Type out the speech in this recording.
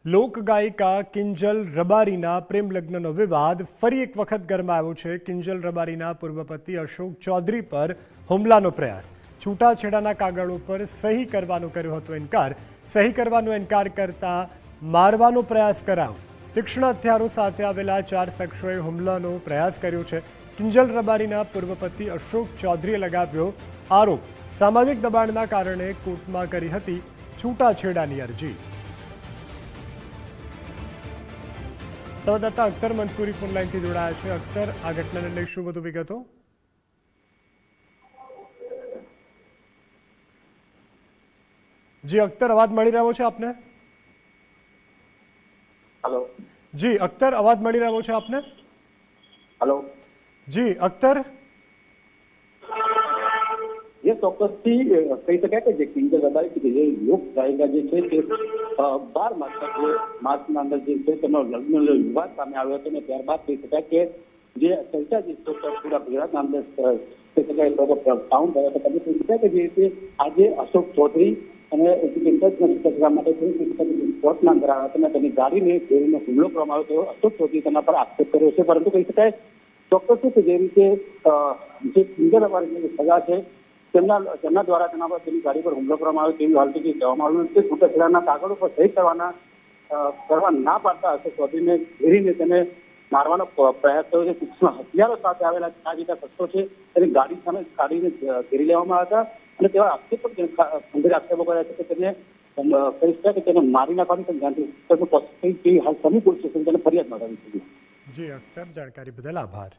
લોકગાયિકા કિંજલ રબારીના પ્રેમ લગ્નનો વિવાદ ફરી એક વખત ગરમાયો છે। કિંજલ રબારીના પૂર્વ પતિ અશોક ચૌધરી પર હુમલાનો પ્રયાસ। છૂટાછેડાના કાગળો પર સહી કરવાનો કર્યો હતો ઇનકાર। સહી કરવાનો ઇનકાર કરતા મારવાનો પ્રયાસ કરાયો। તીક્ષ્ણ હથિયારો સાથે આવેલા 4 શખ્સોએ હુમલાનો પ્રયાસ કર્યો છે। કિંજલ રબારીના પૂર્વ પતિ અશોક ચૌધરીએ લગાવ્યો આરોપ। સામાજિક દબાણના કારણે કોર્ટમાં કરી હતી છૂટાછેડાની અરજી। સંવાદદાતા અખ્તર મંસૂરી ફોન લાઈનથી જોડાયા છે। અખ્તર, આ ઘટનાને લઈ શું વધુ વિગતો? જી અખ્તર, અવાજ મળી રહ્યો છે આપને? हेलो જી અખ્તર, અવાજ મળી રહ્યો છે આપને? हेलो જી અખ્તર, ये ચોક્કસથી કહી શકાય કે જે કિંજલ રબારી કે જે લોક ગાયિકા જે છે તે 12 માર્ચના અંદર જે છે તેનો લગ્નનો વિવાદ સામે આવ્યો હતો અને ત્યારબાદ કહી શકાય કે જે ચર્ચા જે છે પૂરા ગુજરાતના અંદર કહી શકાય લોકો સાઉન્ડ થયો હતો। તમે કહી શકાય કે જે રીતે આજે અશોક ચૌધરી અને કરવા માટે કોર્ટના અંદર આવ્યા હતા અને તેની ગાડીને ઘેરીને હુમલો કરવામાં આવ્યો હતો। અશોક ચૌધરી તેના પર આક્ષેપ કર્યો છે, પરંતુ કહી શકાય ચોક્કસ કે જે રીતે જે કિંજલ રબારીની સજા છે તેમના દ્વારા તેના પર તેની ગાડી પર હુમલો કરવામાં આવ્યો તેવી હાલથી કહેવામાં આવ્યું છે। છૂટાછેડાના કાગળો પર સહી કરવા ના પાડતા અશોક ચૌધરીને ઘેરીને તેને મારવાનો પ્રયાસ થયો છે। તીક્ષ્ણ હથિયારો સાથે આવેલા 4 જેટલા શખ્સો છે તેની ગાડી સામે ગાડીને ઘેરી લેવામાં આવ્યા હતા અને તેવા આક્ષેપ પણ ગંભીર આક્ષેપો કર્યા છે કે તેને કહી શકાય કે તેને મારી નાખવાની પણ ધ્યાનથી હાલ સમી પોલીસ સ્ટેશન તેને ફરિયાદ નોંધાવી છે। જી અખ્તર, જાણકારી બદલ આભાર।